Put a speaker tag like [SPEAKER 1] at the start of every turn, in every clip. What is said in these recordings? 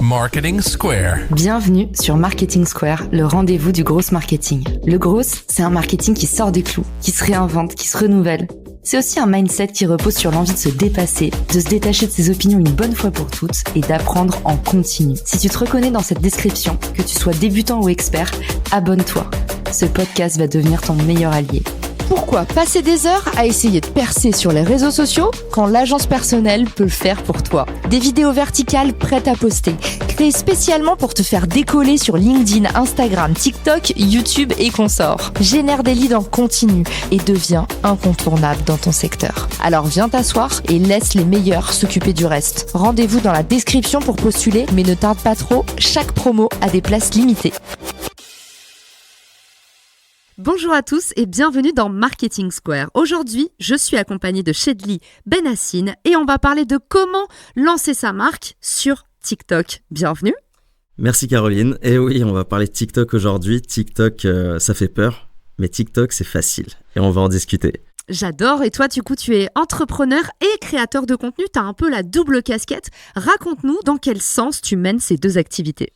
[SPEAKER 1] Marketing Square.
[SPEAKER 2] Bienvenue sur Marketing Square, le rendez-vous du gros marketing. Le gros, c'est un marketing qui sort des clous, qui se réinvente, qui se renouvelle. C'est aussi un mindset qui repose sur l'envie de se dépasser, de se détacher de ses opinions une bonne fois pour toutes et d'apprendre en continu. Si tu te reconnais dans cette description, que tu sois débutant ou expert, abonne-toi. Ce podcast va devenir ton meilleur allié.
[SPEAKER 3] Pourquoi passer des heures à essayer de percer sur les réseaux sociaux quand l'agence personnelle peut le faire pour toi? Des vidéos verticales prêtes à poster, créées spécialement pour te faire décoller sur LinkedIn, Instagram, TikTok, YouTube et consorts. Génère des leads en continu et deviens incontournable dans ton secteur. Alors viens t'asseoir et laisse les meilleurs s'occuper du reste. Rendez-vous dans la description pour postuler, mais ne tarde pas trop, chaque promo a des places limitées.
[SPEAKER 4] Bonjour à tous et bienvenue dans Marketing Square. Aujourd'hui, je suis accompagnée de Chedly Benassine et on va parler de comment lancer sa marque sur TikTok. Bienvenue.
[SPEAKER 5] Merci Caroline. Et oui, on va parler de TikTok aujourd'hui. TikTok, ça fait peur, mais TikTok, c'est facile et on va en discuter.
[SPEAKER 4] J'adore. Et toi, du coup, tu es entrepreneur et créateur de contenu. Tu as un peu la double casquette. Raconte-nous dans quel sens tu mènes ces deux activités.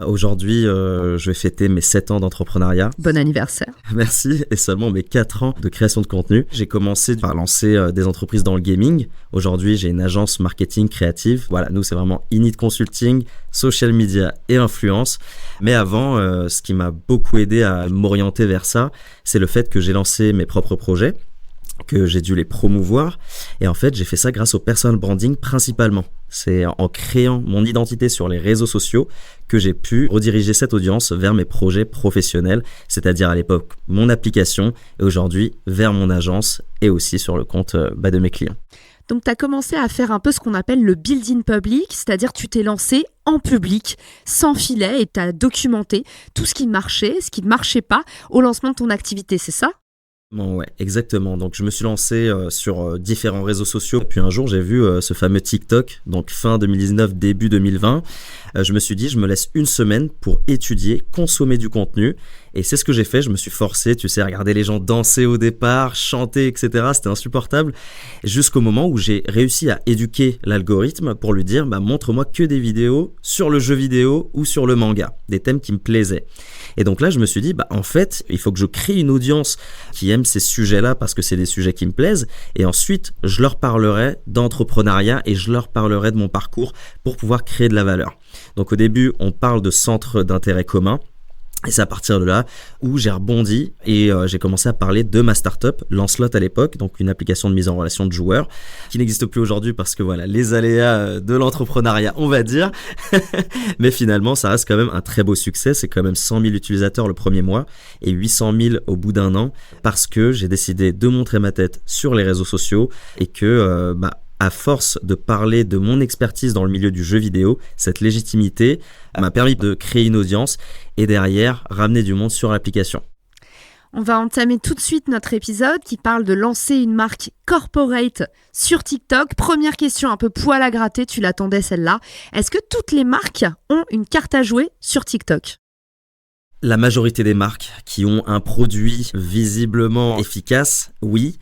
[SPEAKER 5] Aujourd'hui, je vais fêter mes 7 ans d'entrepreneuriat.
[SPEAKER 4] Bon anniversaire.
[SPEAKER 5] Merci. Et seulement mes 4 ans de création de contenu. J'ai commencé par lancer des entreprises dans le gaming. Aujourd'hui, j'ai une agence marketing créative. Voilà, nous, c'est vraiment Init Consulting, social media et influence. Mais avant, ce qui m'a beaucoup aidé à m'orienter vers ça, c'est le fait que j'ai lancé mes propres projets, que j'ai dû les promouvoir. Et en fait, j'ai fait ça grâce au personal branding principalement. C'est en créant mon identité sur les réseaux sociaux que j'ai pu rediriger cette audience vers mes projets professionnels, c'est-à-dire à l'époque mon application et aujourd'hui vers mon agence et aussi sur le compte de mes clients.
[SPEAKER 4] Donc, tu as commencé à faire un peu ce qu'on appelle le build-in public, c'est-à-dire tu t'es lancé en public, sans filet, et tu as documenté tout ce qui marchait, ce qui ne marchait pas au lancement de ton activité, c'est ça ?
[SPEAKER 5] Bon, ouais, exactement. Donc, je me suis lancé sur différents réseaux sociaux. Puis un jour, j'ai vu ce fameux TikTok, donc fin 2019, début 2020. Je me suis dit, je me laisse une semaine pour étudier, consommer du contenu. Et c'est ce que j'ai fait. Je me suis forcé, tu sais, à regarder les gens danser au départ, chanter, etc. C'était insupportable. Jusqu'au moment où j'ai réussi à éduquer l'algorithme pour lui dire, montre-moi que des vidéos sur le jeu vidéo ou sur le manga, des thèmes qui me plaisaient. Et donc là, je me suis dit, en fait, il faut que je crée une audience qui aime ces sujets-là parce que c'est des sujets qui me plaisent. Et ensuite, je leur parlerai d'entrepreneuriat et je leur parlerai de mon parcours pour pouvoir créer de la valeur. Donc au début, on parle de centres d'intérêt commun. Et c'est à partir de là où j'ai rebondi et j'ai commencé à parler de ma startup, Lancelot à l'époque, donc une application de mise en relation de joueurs qui n'existe plus aujourd'hui parce que voilà, les aléas de l'entrepreneuriat, on va dire. Mais finalement, ça reste quand même un très beau succès. C'est quand même 100 000 utilisateurs le premier mois et 800 000 au bout d'un an parce que j'ai décidé de montrer ma tête sur les réseaux sociaux et que à force de parler de mon expertise dans le milieu du jeu vidéo, cette légitimité m'a permis de créer une audience et derrière ramener du monde sur l'application.
[SPEAKER 4] On va entamer tout de suite notre épisode qui parle de lancer une marque corporate sur TikTok. Première question un peu poil à gratter, tu l'attendais celle-là. Est-ce que toutes les marques ont une carte à jouer sur TikTok ?
[SPEAKER 5] La majorité des marques qui ont un produit visiblement efficace, oui.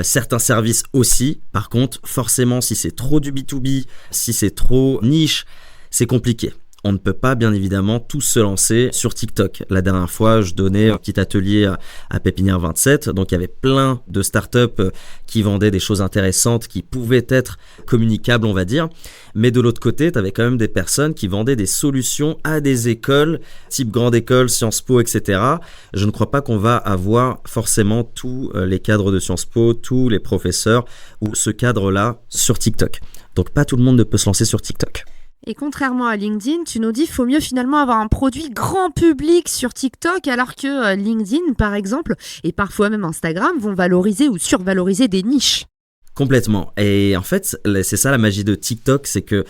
[SPEAKER 5] Certains services aussi. Par contre, forcément, si c'est trop du B2B, si c'est trop niche, c'est compliqué. On ne peut pas, bien évidemment, tous se lancer sur TikTok. La dernière fois, je donnais un petit atelier à Pépinière 27. Donc, il y avait plein de startups qui vendaient des choses intéressantes, qui pouvaient être communicables, on va dire. Mais de l'autre côté, tu avais quand même des personnes qui vendaient des solutions à des écoles, type grande école, Sciences Po, etc. Je ne crois pas qu'on va avoir forcément tous les cadres de Sciences Po, tous les professeurs ou ce cadre-là sur TikTok. Donc, pas tout le monde ne peut se lancer sur TikTok.
[SPEAKER 4] Et contrairement à LinkedIn, tu nous dis qu'il faut mieux finalement avoir un produit grand public sur TikTok alors que LinkedIn, par exemple, et parfois même Instagram, vont valoriser ou survaloriser des niches.
[SPEAKER 5] Complètement. Et en fait, c'est ça la magie de TikTok, c'est que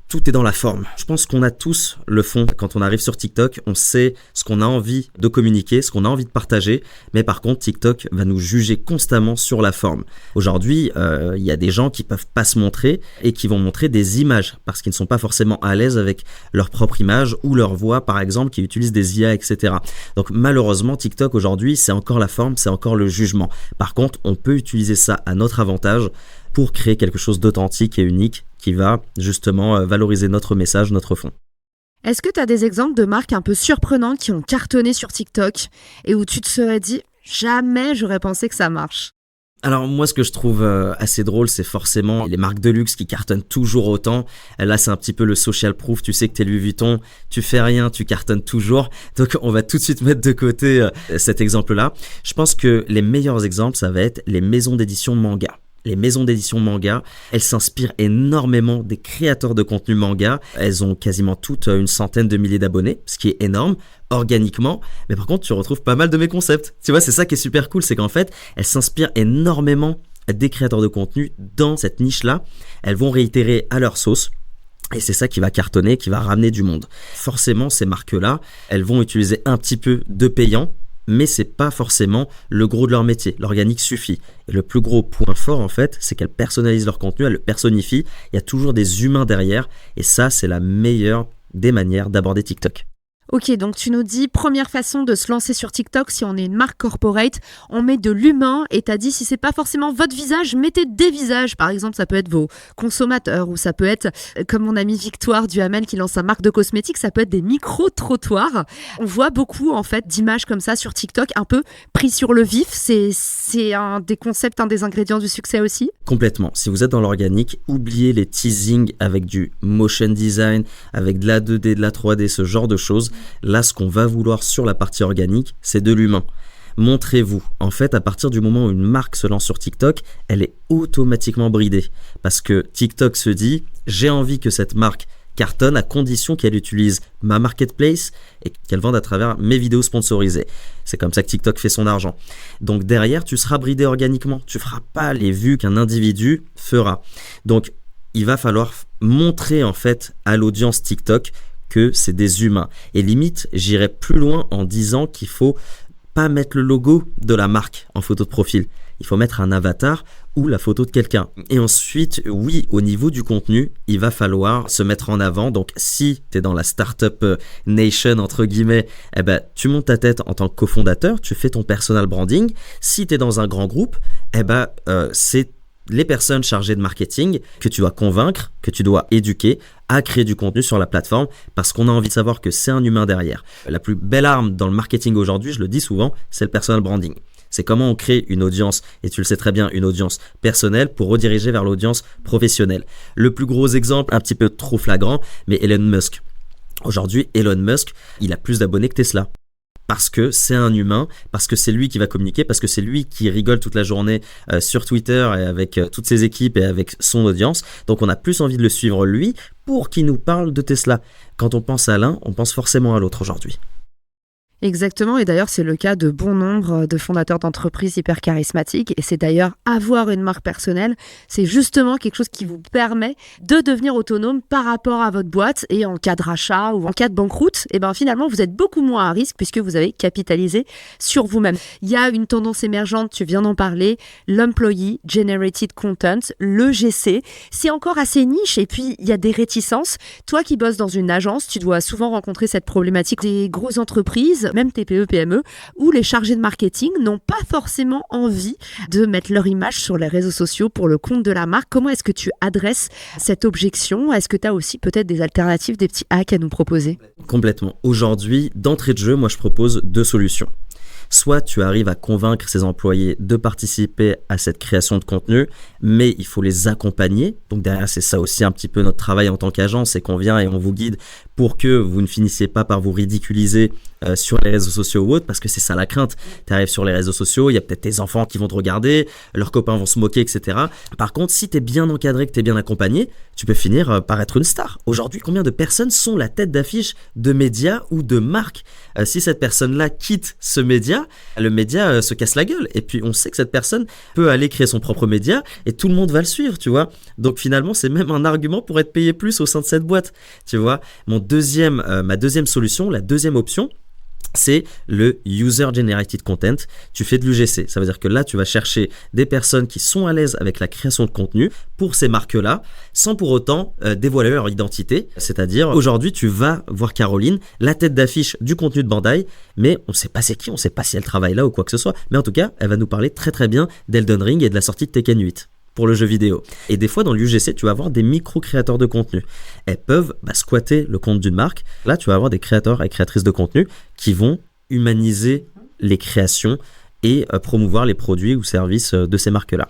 [SPEAKER 5] tout est dans la forme. Je pense qu'on a tous le fond. Quand on arrive sur TikTok, on sait ce qu'on a envie de communiquer, ce qu'on a envie de partager. Mais par contre, TikTok va nous juger constamment sur la forme. Aujourd'hui, il y a des gens qui peuvent pas se montrer et qui vont montrer des images parce qu'ils ne sont pas forcément à l'aise avec leur propre image ou leur voix, par exemple, qui utilisent des IA, etc. Donc malheureusement, TikTok aujourd'hui, c'est encore la forme, c'est encore le jugement. Par contre, on peut utiliser ça à notre avantage pour créer quelque chose d'authentique et unique qui va justement valoriser notre message, notre fond.
[SPEAKER 4] Est-ce que tu as des exemples de marques un peu surprenantes qui ont cartonné sur TikTok et où tu te serais dit « jamais j'aurais pensé que ça marche ».
[SPEAKER 5] Alors moi, ce que je trouve assez drôle, c'est forcément les marques de luxe qui cartonnent toujours autant. Là, c'est un petit peu le social proof. Tu sais que t'es Louis Vuitton, tu fais rien, tu cartonnes toujours. Donc on va tout de suite mettre de côté cet exemple-là. Je pense que les meilleurs exemples, ça va être les maisons d'édition manga. Les maisons d'édition manga, elles s'inspirent énormément des créateurs de contenu manga. Elles ont quasiment toutes une centaine de milliers d'abonnés, ce qui est énorme, organiquement. Mais par contre, tu retrouves pas mal de mes concepts. Tu vois, c'est ça qui est super cool, c'est qu'en fait, elles s'inspirent énormément des créateurs de contenu dans cette niche-là. Elles vont réitérer à leur sauce. Et c'est ça qui va cartonner, qui va ramener du monde. Forcément, ces marques-là, elles vont utiliser un petit peu de payant, mais c'est pas forcément le gros de leur métier. L'organique suffit. Et le plus gros point fort, en fait, c'est qu'elles personnalisent leur contenu, elles le personnifient. Il y a toujours des humains derrière. Et ça, c'est la meilleure des manières d'aborder TikTok.
[SPEAKER 4] Ok, donc tu nous dis, première façon de se lancer sur TikTok, si on est une marque corporate, on met de l'humain et t'as dit si c'est pas forcément votre visage, mettez des visages. Par exemple, ça peut être vos consommateurs ou ça peut être, comme mon amie Victoire Duhamel qui lance sa marque de cosmétiques, ça peut être des micro-trottoirs. On voit beaucoup en fait d'images comme ça sur TikTok, un peu pris sur le vif. C'est un des concepts, un des ingrédients du succès aussi.
[SPEAKER 5] Complètement. Si vous êtes dans l'organique, oubliez les teasings avec du motion design, avec de la 2D, de la 3D, ce genre de choses. Là, ce qu'on va vouloir sur la partie organique, c'est de l'humain. Montrez-vous. En fait, à partir du moment où une marque se lance sur TikTok, elle est automatiquement bridée. Parce que TikTok se dit, j'ai envie que cette marque cartonne à condition qu'elle utilise ma marketplace et qu'elle vende à travers mes vidéos sponsorisées. C'est comme ça que TikTok fait son argent. Donc derrière, tu seras bridé organiquement. Tu ne feras pas les vues qu'un individu fera. Donc, il va falloir montrer en fait à l'audience TikTok que c'est des humains. Et limite, j'irai plus loin en disant qu'il faut pas mettre le logo de la marque en photo de profil. Il faut mettre un avatar ou la photo de quelqu'un. Et ensuite, oui, au niveau du contenu, il va falloir se mettre en avant. Donc, si tu es dans la startup nation, entre guillemets, eh ben, tu montes ta tête en tant que cofondateur, tu fais ton personal branding. Si tu es dans un grand groupe, eh ben, c'est les personnes chargées de marketing que tu dois convaincre, que tu dois éduquer à créer du contenu sur la plateforme parce qu'on a envie de savoir que c'est un humain derrière. La plus belle arme dans le marketing aujourd'hui, je le dis souvent, c'est le personal branding. C'est comment on crée une audience, et tu le sais très bien, une audience personnelle pour rediriger vers l'audience professionnelle. Le plus gros exemple, un petit peu trop flagrant, mais Elon Musk. Aujourd'hui, Elon Musk, il a plus d'abonnés que Tesla. Parce que c'est un humain, parce que c'est lui qui va communiquer, parce que c'est lui qui rigole toute la journée sur Twitter et avec toutes ses équipes et avec son audience. Donc on a plus envie de le suivre lui pour qu'il nous parle de Tesla. Quand on pense à l'un, on pense forcément à l'autre aujourd'hui.
[SPEAKER 4] Exactement, et d'ailleurs c'est le cas de bon nombre de fondateurs d'entreprises hyper charismatiques, et c'est d'ailleurs avoir une marque personnelle, c'est justement quelque chose qui vous permet de devenir autonome par rapport à votre boîte, et en cas de rachat ou en cas de banqueroute, et ben finalement vous êtes beaucoup moins à risque puisque vous avez capitalisé sur vous-même. Il y a une tendance émergente, tu viens d'en parler, l'Employee Generated Content, le GC, c'est encore assez niche, et puis il y a des réticences. Toi qui bosses dans une agence, tu dois souvent rencontrer cette problématique des grosses entreprises, même TPE, PME, où les chargés de marketing n'ont pas forcément envie de mettre leur image sur les réseaux sociaux pour le compte de la marque. Comment est-ce que tu adresses cette objection ? Est-ce que tu as aussi peut-être des alternatives, des petits hacks à nous proposer ?
[SPEAKER 5] Complètement. Aujourd'hui, d'entrée de jeu, moi je propose 2 solutions. Soit tu arrives à convaincre ces employés de participer à cette création de contenu, mais il faut les accompagner. Donc derrière, c'est ça aussi un petit peu notre travail en tant qu'agence, c'est qu'on vient et on vous guide pour que vous ne finissiez pas par vous ridiculiser sur les réseaux sociaux ou autres, parce que c'est ça la crainte. Tu arrives sur les réseaux sociaux, il y a peut-être tes enfants qui vont te regarder, leurs copains vont se moquer, etc. Par contre, si tu es bien encadré, que tu es bien accompagné, tu peux finir par être une star. Aujourd'hui, combien de personnes sont la tête d'affiche de médias ou de marques ? Si cette personne-là quitte ce média, le média se casse la gueule. Et puis, on sait que cette personne peut aller créer son propre média et tout le monde va le suivre, tu vois. Donc, finalement, c'est même un argument pour être payé plus au sein de cette boîte, tu vois. Ma deuxième solution, la deuxième option, c'est le User Generated Content. Tu fais de l'UGC. Ça veut dire que là, tu vas chercher des personnes qui sont à l'aise avec la création de contenu pour ces marques-là, sans pour autant dévoiler leur identité. C'est-à-dire, aujourd'hui, tu vas voir Caroline, la tête d'affiche du contenu de Bandai, mais on ne sait pas c'est qui, on ne sait pas si elle travaille là ou quoi que ce soit. Mais en tout cas, elle va nous parler très très bien d'Elden Ring et de la sortie de Tekken 8. pour le jeu vidéo. Et des fois, dans l'UGC, tu vas avoir des micro-créateurs de contenu. Elles peuvent squatter le compte d'une marque. Là, tu vas avoir des créateurs et créatrices de contenu qui vont humaniser les créations et promouvoir les produits ou services de ces marques-là.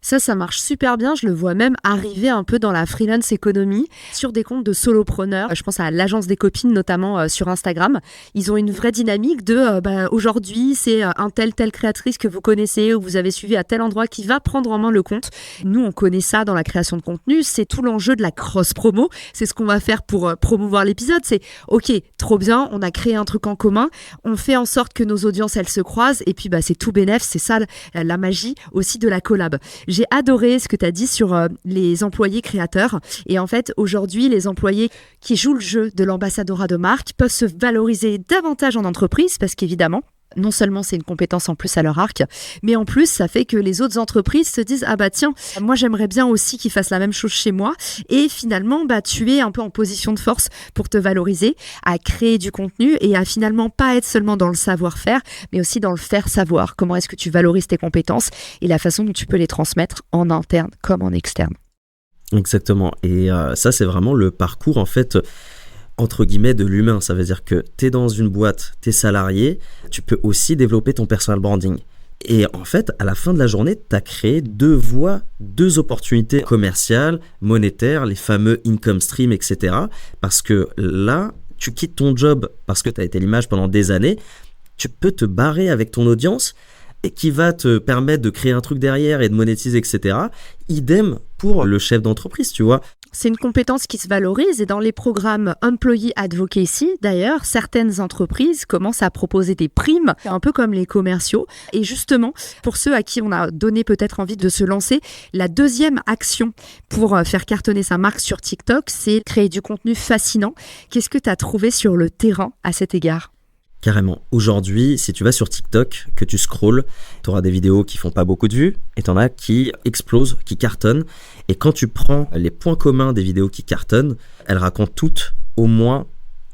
[SPEAKER 4] Ça marche super bien. Je le vois même arriver un peu dans la freelance économie sur des comptes de solopreneurs. Je pense à l'agence des copines, notamment sur Instagram. Ils ont une vraie dynamique de aujourd'hui, c'est telle créatrice que vous connaissez ou vous avez suivi à tel endroit qui va prendre en main le compte. Nous, on connaît ça dans la création de contenu. C'est tout l'enjeu de la cross-promo. C'est ce qu'on va faire pour promouvoir l'épisode. C'est OK, trop bien, on a créé un truc en commun. On fait en sorte que nos audiences, elles se croisent. Et puis, c'est tout bénef. C'est ça la magie aussi de la collab. J'ai adoré ce que tu as dit sur les employés créateurs. Et en fait, aujourd'hui, les employés qui jouent le jeu de l'ambassadeurat de marque peuvent se valoriser davantage en entreprise parce qu'évidemment, non seulement c'est une compétence en plus à leur arc, mais en plus ça fait que les autres entreprises se disent tiens, moi j'aimerais bien aussi qu'ils fassent la même chose chez moi. Et finalement tu es un peu en position de force pour te valoriser, à créer du contenu et à finalement pas être seulement dans le savoir-faire, mais aussi dans le faire savoir. Comment est-ce que tu valorises tes compétences et la façon dont tu peux les transmettre en interne comme en externe.
[SPEAKER 5] Exactement. Et ça c'est vraiment le parcours en fait entre guillemets de l'humain. Ça veut dire que tu es dans une boîte, tu es salarié, tu peux aussi développer ton personal branding. Et en fait, à la fin de la journée, tu as créé 2 voies, 2 opportunités commerciales, monétaires, les fameux income stream, etc. Parce que là, tu quittes ton job parce que tu as été l'image pendant des années, tu peux te barrer avec ton audience et qui va te permettre de créer un truc derrière et de monétiser, etc. Idem pour le chef d'entreprise, tu vois.
[SPEAKER 4] C'est une compétence qui se valorise et dans les programmes Employee Advocacy, d'ailleurs, certaines entreprises commencent à proposer des primes, un peu comme les commerciaux. Et justement, pour ceux à qui on a donné peut-être envie de se lancer, la deuxième action pour faire cartonner sa marque sur TikTok, c'est créer du contenu fascinant. Qu'est-ce que tu as trouvé sur le terrain à cet égard ?
[SPEAKER 5] Carrément. Aujourd'hui, si tu vas sur TikTok, que tu scrolles, tu auras des vidéos qui font pas beaucoup de vues et tu en as qui explosent, qui cartonnent. Et quand tu prends les points communs des vidéos qui cartonnent, elles racontent toutes au moins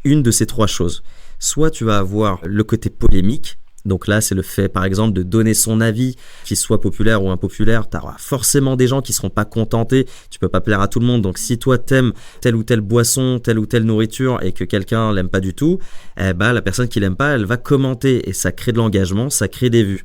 [SPEAKER 5] une de ces 3 choses. Soit tu vas avoir le côté polémique. Donc là, c'est le fait, par exemple, de donner son avis, qu'il soit populaire ou impopulaire. Tu auras forcément des gens qui ne seront pas contentés. Tu peux pas plaire à tout le monde. Donc si toi, t'aimes telle ou telle boisson, telle ou telle nourriture et que quelqu'un l'aime pas du tout, la personne qui l'aime pas, elle va commenter et ça crée de l'engagement, ça crée des vues.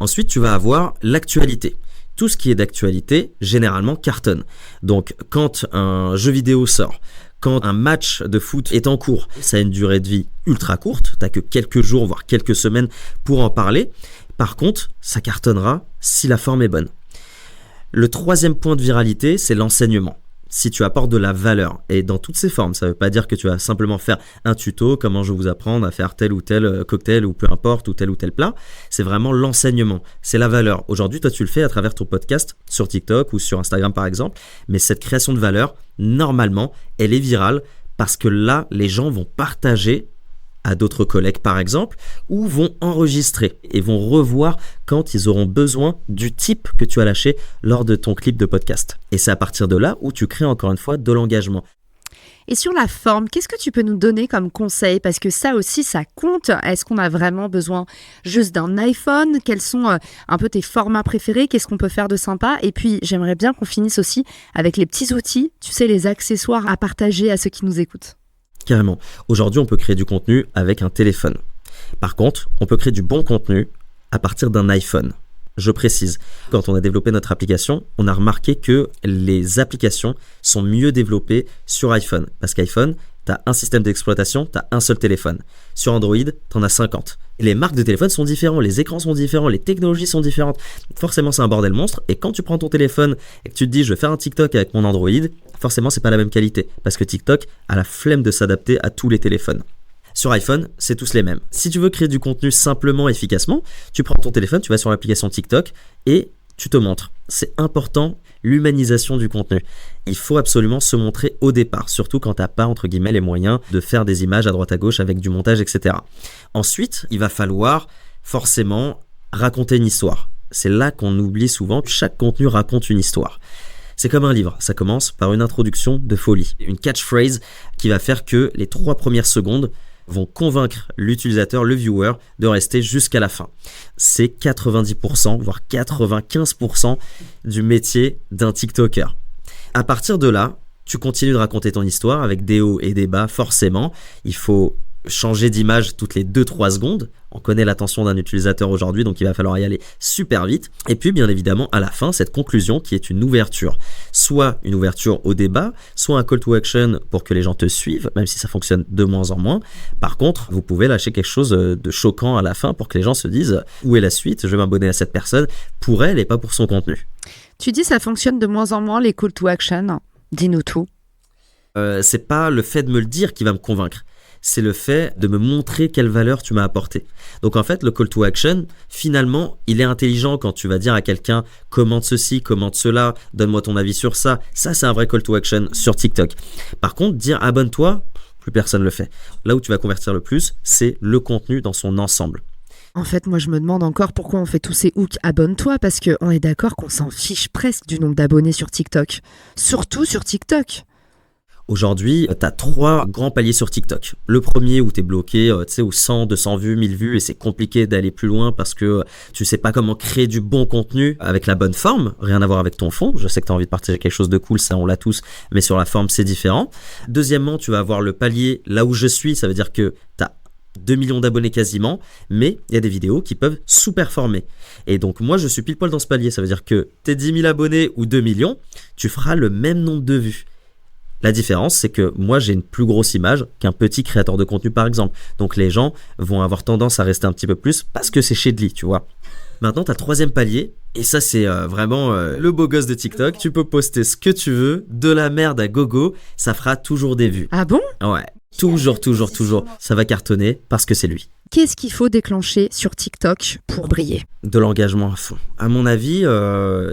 [SPEAKER 5] Ensuite, tu vas avoir l'actualité. Tout ce qui est d'actualité, généralement, cartonne. Donc, quand un jeu vidéo sort, quand un match de foot est en cours, ça a une durée de vie ultra courte, t'as que quelques jours, voire quelques semaines pour en parler. Par contre, ça cartonnera si la forme est bonne. Le 3e point de viralité, c'est l'enseignement. Si tu apportes de la valeur, et dans toutes ses formes, ça ne veut pas dire que tu vas simplement faire un tuto, comment je vais vous apprendre à faire tel ou tel cocktail ou peu importe, ou tel plat, c'est vraiment l'enseignement, c'est la valeur. Aujourd'hui, toi tu le fais à travers ton podcast sur TikTok ou sur Instagram par exemple, mais cette création de valeur, normalement, elle est virale parce que là, les gens vont partager à d'autres collègues par exemple, ou vont enregistrer et vont revoir quand ils auront besoin du type que tu as lâché lors de ton clip de podcast. Et c'est à partir de là où tu crées encore une fois de l'engagement.
[SPEAKER 4] Et sur la forme, qu'est-ce que tu peux nous donner comme conseil ? Parce que ça aussi, ça compte. Est-ce qu'on a vraiment besoin juste d'un iPhone ? Quels sont un peu tes formats préférés ? Qu'est-ce qu'on peut faire de sympa ? Et puis, j'aimerais bien qu'on finisse aussi avec les petits outils, tu sais, les accessoires à partager à ceux qui nous écoutent.
[SPEAKER 5] Carrément. Aujourd'hui, on peut créer du contenu avec un téléphone. Par contre, on peut créer du bon contenu à partir d'un iPhone. Je précise, quand on a développé notre application, on a remarqué que les applications sont mieux développées sur iPhone. Parce qu'iPhone, tu as un système d'exploitation, tu as un seul téléphone. Sur Android, tu en as 50. Et les marques de téléphone sont différentes, les écrans sont différents, les technologies sont différentes. Forcément, c'est un bordel monstre. Et quand tu prends ton téléphone et que tu te dis, je vais faire un TikTok avec mon Android, forcément, c'est pas la même qualité. Parce que TikTok a la flemme de s'adapter à tous les téléphones. Sur iPhone, c'est tous les mêmes. Si tu veux créer du contenu simplement, efficacement, tu prends ton téléphone, tu vas sur l'application TikTok et tu te montres. C'est important, l'humanisation du contenu. Il faut absolument se montrer au départ, surtout quand tu n'as pas, entre guillemets, les moyens de faire des images à droite à gauche avec du montage, etc. Ensuite, il va falloir forcément raconter une histoire. C'est là qu'on oublie souvent, chaque contenu raconte une histoire. C'est comme un livre, ça commence par une introduction de folie, une catchphrase qui va faire que les 3 premières secondes vont convaincre l'utilisateur, le viewer, de rester jusqu'à la fin. C'est 90%, voire 95% du métier d'un TikToker. À partir de là, tu continues de raconter ton histoire avec des hauts et des bas, forcément. Il faut changer d'image toutes les 2-3 secondes. On connaît l'attention d'un utilisateur aujourd'hui, donc il va falloir y aller super vite. Et puis, bien évidemment, à la fin, cette conclusion qui est une ouverture. Soit une ouverture au débat, soit un call to action pour que les gens te suivent, même si ça fonctionne de moins en moins. Par contre, vous pouvez lâcher quelque chose de choquant à la fin pour que les gens se disent « Où est la suite ? Je vais m'abonner à cette personne pour elle et pas pour son contenu. »
[SPEAKER 4] Tu dis ça fonctionne de moins en moins, les call to action. Dis-nous tout.
[SPEAKER 5] C'est pas le fait de me le dire qui va me convaincre. C'est le fait de me montrer quelle valeur tu m'as apporté. Donc en fait, le call to action, finalement, il est intelligent quand tu vas dire à quelqu'un « commente ceci, commente cela, donne-moi ton avis sur ça ». Ça, c'est un vrai call to action sur TikTok. Par contre, dire « abonne-toi », plus personne le fait. Là où tu vas convertir le plus, c'est le contenu dans son ensemble.
[SPEAKER 4] En fait, moi, je me demande encore pourquoi on fait tous ces hooks « abonne-toi » parce qu'on est d'accord qu'on s'en fiche presque du nombre d'abonnés sur TikTok. Surtout sur TikTok.
[SPEAKER 5] Aujourd'hui, tu as 3 grands paliers sur TikTok. Le premier où tu es bloqué aux 100, 200 vues, 1000 vues et c'est compliqué d'aller plus loin parce que tu sais pas comment créer du bon contenu avec la bonne forme, rien à voir avec ton fond. Je sais que tu as envie de partager quelque chose de cool, ça on l'a tous, mais sur la forme c'est différent. Deuxièmement, tu vas avoir le palier là où je suis, ça veut dire que tu as 2 millions d'abonnés quasiment, mais il y a des vidéos qui peuvent sous-performer. Et donc moi je suis pile poil dans ce palier, ça veut dire que t'es 10 000 abonnés ou 2 millions, tu feras le même nombre de vues. La différence, c'est que moi, j'ai une plus grosse image qu'un petit créateur de contenu, par exemple. Donc, les gens vont avoir tendance à rester un petit peu plus parce que c'est Shadly, tu vois. Maintenant, tu as le 3e palier. Et ça, c'est vraiment le beau gosse de TikTok. Tu peux poster ce que tu veux, de la merde à gogo. Ça fera toujours des vues.
[SPEAKER 4] Ah bon ?
[SPEAKER 5] Ouais. Toujours. Ça va cartonner parce que c'est lui.
[SPEAKER 4] Qu'est-ce qu'il faut déclencher sur TikTok pour briller ?
[SPEAKER 5] De l'engagement à fond. À mon avis,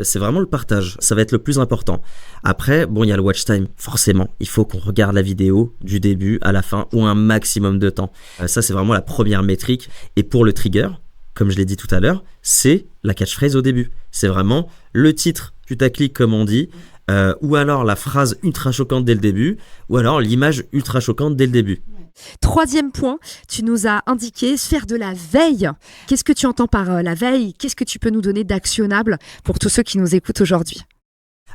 [SPEAKER 5] c'est vraiment le partage. Ça va être le plus important. Après, bon, il y a le watch time. Forcément, il faut qu'on regarde la vidéo du début à la fin ou un maximum de temps. Ça, c'est vraiment la première métrique. Et pour le trigger, comme je l'ai dit tout à l'heure, c'est la catchphrase au début. C'est vraiment le titre putaclic, comme on dit, ou alors la phrase ultra choquante dès le début, ou alors l'image ultra choquante dès le début.
[SPEAKER 4] 3e point, tu nous as indiqué faire de la veille. Qu'est-ce que tu entends par la veille ? Qu'est-ce que tu peux nous donner d'actionnable pour tous ceux qui nous écoutent aujourd'hui ?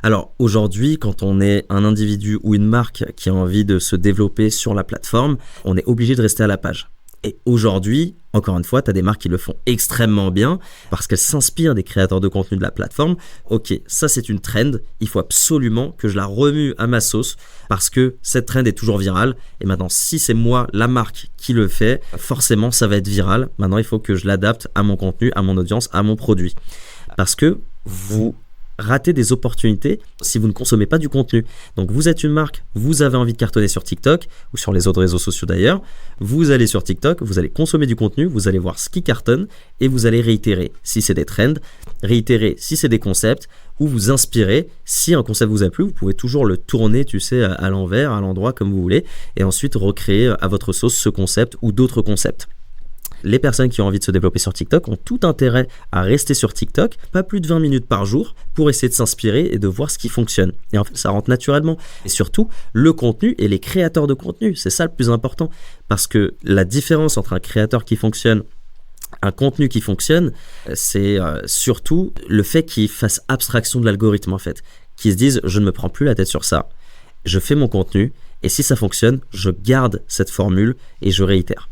[SPEAKER 5] Alors aujourd'hui, quand on est un individu ou une marque qui a envie de se développer sur la plateforme, on est obligé de rester à la page. Et aujourd'hui, encore une fois, tu as des marques qui le font extrêmement bien parce qu'elles s'inspirent des créateurs de contenu de la plateforme. Ok, ça c'est une trend, il faut absolument que je la remue à ma sauce parce que cette trend est toujours virale. Et maintenant, si c'est moi, la marque, qui le fait, forcément ça va être viral. Maintenant, il faut que je l'adapte à mon contenu, à mon audience, à mon produit. Parce que vous ratez des opportunités si vous ne consommez pas du contenu. Donc vous êtes une marque, vous avez envie de cartonner sur TikTok ou sur les autres réseaux sociaux d'ailleurs, vous allez sur TikTok, vous allez consommer du contenu, vous allez voir ce qui cartonne et vous allez réitérer si c'est des trends, réitérer si c'est des concepts ou vous inspirer. Si un concept vous a plu, vous pouvez toujours le tourner, tu sais, à l'envers, à l'endroit comme vous voulez et ensuite recréer à votre sauce ce concept ou d'autres concepts. Les personnes qui ont envie de se développer sur TikTok ont tout intérêt à rester sur TikTok, pas plus de 20 minutes par jour, pour essayer de s'inspirer et de voir ce qui fonctionne. Et en fait, ça rentre naturellement. Et surtout, le contenu et les créateurs de contenu, c'est ça le plus important. Parce que la différence entre un créateur qui fonctionne, un contenu qui fonctionne, c'est surtout le fait qu'il fasse abstraction de l'algorithme en fait. Qu'ils se disent, je ne me prends plus la tête sur ça, je fais mon contenu, et si ça fonctionne, je garde cette formule et je réitère.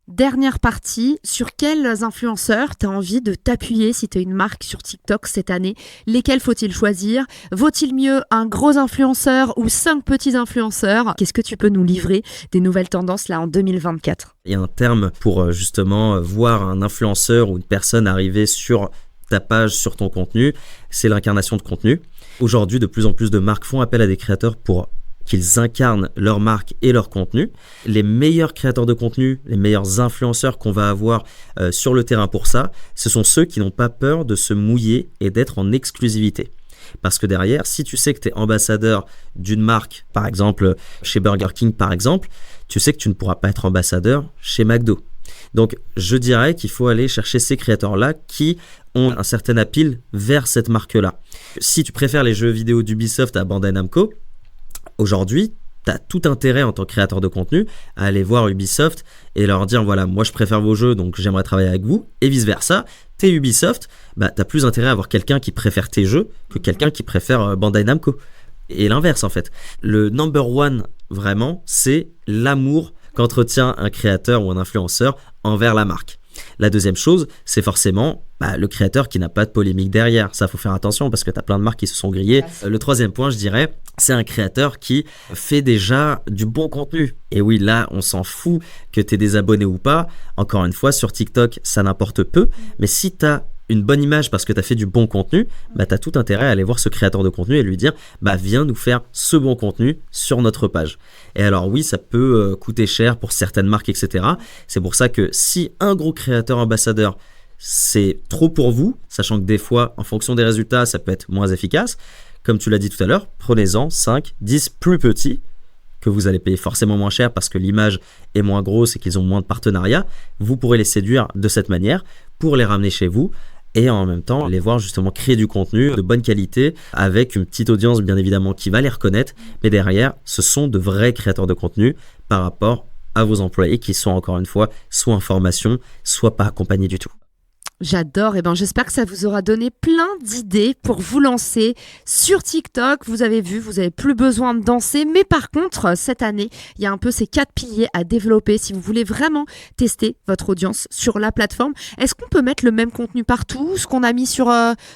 [SPEAKER 4] Dernière partie, sur quels influenceurs tu as envie de t'appuyer si tu es une marque sur TikTok cette année ? Lesquels faut-il choisir ? Vaut-il mieux un gros influenceur ou 5 petits influenceurs ? Qu'est-ce que tu peux nous livrer des nouvelles tendances là en 2024 ?
[SPEAKER 5] Il y a un terme pour justement voir un influenceur ou une personne arriver sur ta page, sur ton contenu, c'est l'incarnation de contenu. Aujourd'hui, de plus en plus de marques font appel à des créateurs pour qu'ils incarnent leur marque et leur contenu. Les meilleurs créateurs de contenu, les meilleurs influenceurs qu'on va avoir sur le terrain pour ça, ce sont ceux qui n'ont pas peur de se mouiller et d'être en exclusivité. Parce que derrière, si tu sais que tu es ambassadeur d'une marque, par exemple chez Burger King par exemple, tu sais que tu ne pourras pas être ambassadeur chez McDo. Donc je dirais qu'il faut aller chercher ces créateurs-là qui ont un certain appeal vers cette marque-là. Si tu préfères les jeux vidéo d'Ubisoft à Bandai Namco, aujourd'hui, t'as tout intérêt en tant que créateur de contenu à aller voir Ubisoft et leur dire voilà, moi je préfère vos jeux donc j'aimerais travailler avec vous, et vice versa. T'es Ubisoft, t'as plus intérêt à avoir quelqu'un qui préfère tes jeux que quelqu'un qui préfère Bandai Namco. Et l'inverse en fait. Le number one vraiment, c'est l'amour qu'entretient un créateur ou un influenceur envers la marque. La deuxième chose, c'est forcément le créateur qui n'a pas de polémique derrière. Ça, faut faire attention parce que tu as plein de marques qui se sont grillées. Le troisième point, je dirais, c'est un créateur qui fait déjà du bon contenu. Et oui, là, on s'en fout que tu aies des abonnés ou pas. Encore une fois, sur TikTok, ça n'importe peu. Mais si tu as une bonne image parce que tu as fait du bon contenu, tu as tout intérêt à aller voir ce créateur de contenu et lui dire viens nous faire ce bon contenu sur notre page. Et alors oui, ça peut coûter cher pour certaines marques, etc. C'est pour ça que si un gros créateur ambassadeur, c'est trop pour vous, sachant que des fois, en fonction des résultats, ça peut être moins efficace, comme tu l'as dit tout à l'heure, prenez-en 5, 10 plus petits que vous allez payer forcément moins cher parce que l'image est moins grosse et qu'ils ont moins de partenariats. Vous pourrez les séduire de cette manière pour les ramener chez vous et en même temps les voir justement créer du contenu de bonne qualité avec une petite audience bien évidemment qui va les reconnaître, mais derrière ce sont de vrais créateurs de contenu par rapport à vos employés qui sont encore une fois soit en formation, soit pas accompagnés du tout.
[SPEAKER 4] J'adore, et j'espère que ça vous aura donné plein d'idées pour vous lancer sur TikTok. Vous avez vu, vous n'avez plus besoin de danser, mais par contre, cette année, il y a un peu ces 4 piliers à développer si vous voulez vraiment tester votre audience sur la plateforme. Est-ce qu'on peut mettre le même contenu partout? Ce qu'on a mis sur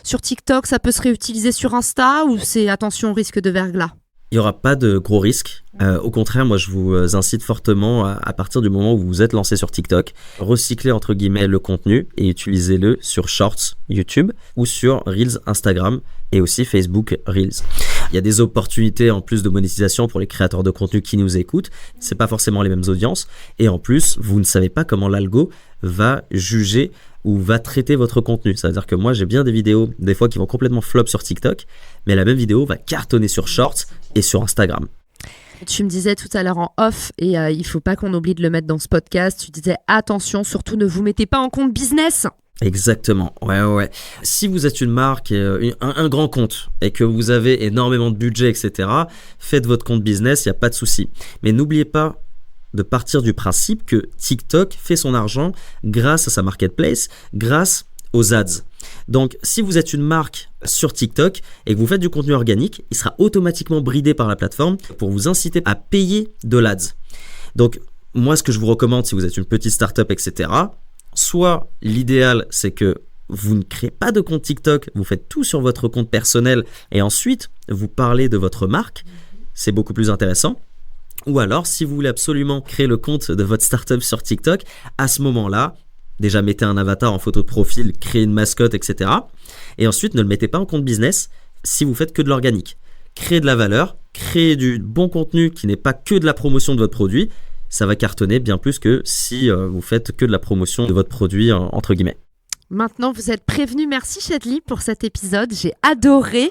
[SPEAKER 4] TikTok, ça peut se réutiliser sur Insta ou c'est attention au risque de verglas?
[SPEAKER 5] Il n'y aura pas de gros risques. Au contraire, moi, je vous incite fortement à partir du moment où vous vous êtes lancé sur TikTok, recyclez entre guillemets le contenu et utilisez-le sur Shorts YouTube ou sur Reels Instagram et aussi Facebook Reels. Il y a des opportunités en plus de monétisation pour les créateurs de contenu qui nous écoutent. C'est pas forcément les mêmes audiences et en plus, vous ne savez pas comment l'algo va juger ou va traiter votre contenu. C'est-à-dire que moi, j'ai bien des vidéos, des fois, qui vont complètement flop sur TikTok, mais la même vidéo va cartonner sur Shorts et sur Instagram.
[SPEAKER 4] Tu me disais tout à l'heure en off, et il ne faut pas qu'on oublie de le mettre dans ce podcast, tu disais attention, surtout ne vous mettez pas en compte business.
[SPEAKER 5] Exactement, ouais. Si vous êtes une marque, un grand compte, et que vous avez énormément de budget, etc., faites votre compte business, il n'y a pas de souci. Mais n'oubliez pas de partir du principe que TikTok fait son argent grâce à sa marketplace, grâce aux ads. Donc, si vous êtes une marque sur TikTok et que vous faites du contenu organique, il sera automatiquement bridé par la plateforme pour vous inciter à payer de l'ADS. Donc, moi, ce que je vous recommande si vous êtes une petite startup, etc., soit l'idéal, c'est que vous ne créez pas de compte TikTok, vous faites tout sur votre compte personnel et ensuite, vous parlez de votre marque. C'est beaucoup plus intéressant. Ou alors, si vous voulez absolument créer le compte de votre startup sur TikTok, à ce moment-là, déjà mettez un avatar en photo de profil, créez une mascotte, etc. Et ensuite, ne le mettez pas en compte business si vous faites que de l'organique. Créez de la valeur, créez du bon contenu qui n'est pas que de la promotion de votre produit. Ça va cartonner bien plus que si vous faites que de la promotion de votre produit, entre guillemets.
[SPEAKER 4] Maintenant, vous êtes prévenus. Merci Chadli pour cet épisode. J'ai adoré.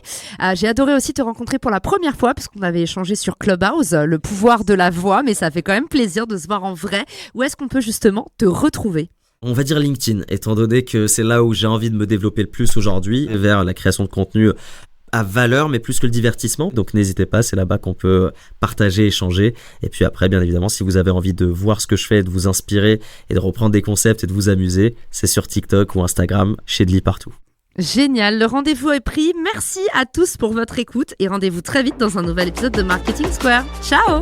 [SPEAKER 4] J'ai adoré aussi te rencontrer pour la première fois parce qu'on avait échangé sur Clubhouse, le pouvoir de la voix, mais ça fait quand même plaisir de se voir en vrai. Où est-ce qu'on peut justement te retrouver ?
[SPEAKER 5] On va dire LinkedIn, étant donné que c'est là où j'ai envie de me développer le plus aujourd'hui, vers la création de contenu à valeur, mais plus que le divertissement. Donc n'hésitez pas, c'est là-bas qu'on peut partager, échanger. Et puis après, bien évidemment, si vous avez envie de voir ce que je fais, de vous inspirer et de reprendre des concepts et de vous amuser, c'est sur TikTok ou Instagram, Chadli partout.
[SPEAKER 4] Génial, le rendez-vous est pris. Merci à tous pour votre écoute et rendez-vous très vite dans un nouvel épisode de Marketing Square. Ciao!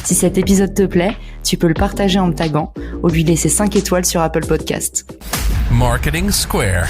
[SPEAKER 2] Si cet épisode te plaît, tu peux le partager en me taguant ou lui laisser 5 étoiles sur Apple Podcast.
[SPEAKER 1] Marketing Square.